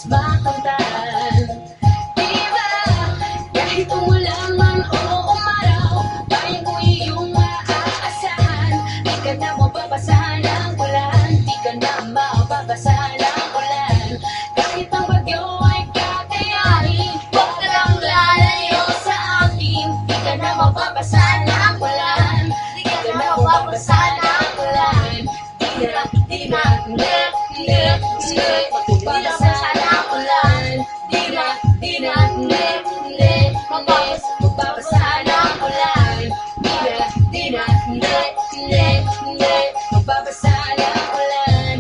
makamtan. Diba, kahit umulan man o umaraw, bayan ko iyong maaasahan. Di ka na mababasahan ng ulan, di ka na mababasahan ng ulan. Kahit ang bagyo ay kakayanin, huwag ka lang lalayo sa akin. Di ka na mababasahan ng ulan, di ka na mababasahan ng ulan. Di na, mababasahan ng ulan. Di na, mababasahan ng ulan. Di na, mababasahan ng ulan.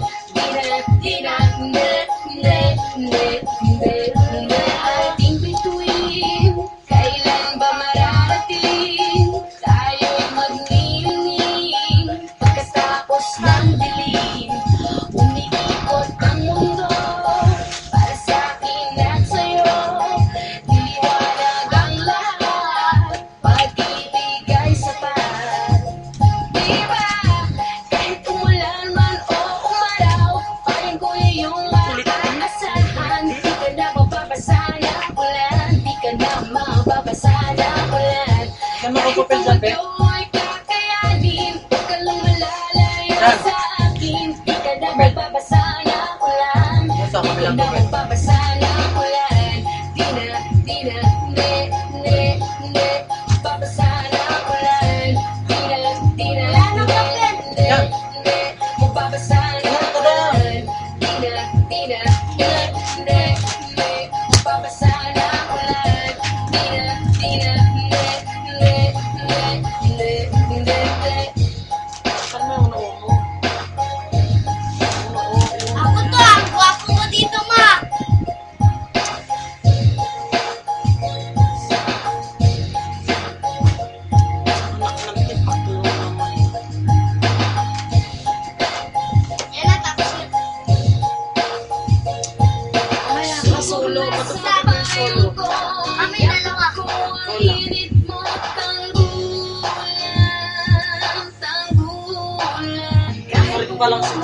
Ating bituin, kailan ba mararating? Tayo'y magniningning pagkatapos ng dilim. Umiikot ang mundo para sa akin at sa'yo. Diliwanag ang lahat, pag-ibig ay sapat. Diba, kahit umulan man o umaraw, parin ko iyong maaasahan. Di ka na mababasahan ng ulan, di ka na mababasahan ng ulan. Kahit ang bagyo ay kakayanin, huwag ka lang malalayo sa akin. Di ka na mababasahan ng ulan, di ka na mababasahan ng ulan. Di na, mababasahan ng ulan. Di na, mababasahan ng ulan. Di na, mababasahan ng ulan. Ako to, ang gwapo mo dito, ma. Yan na, tapos yun. Solo, matutulog yung solo. Kami dalawa. Init mo, tanggulan. Sorry ko pa lang si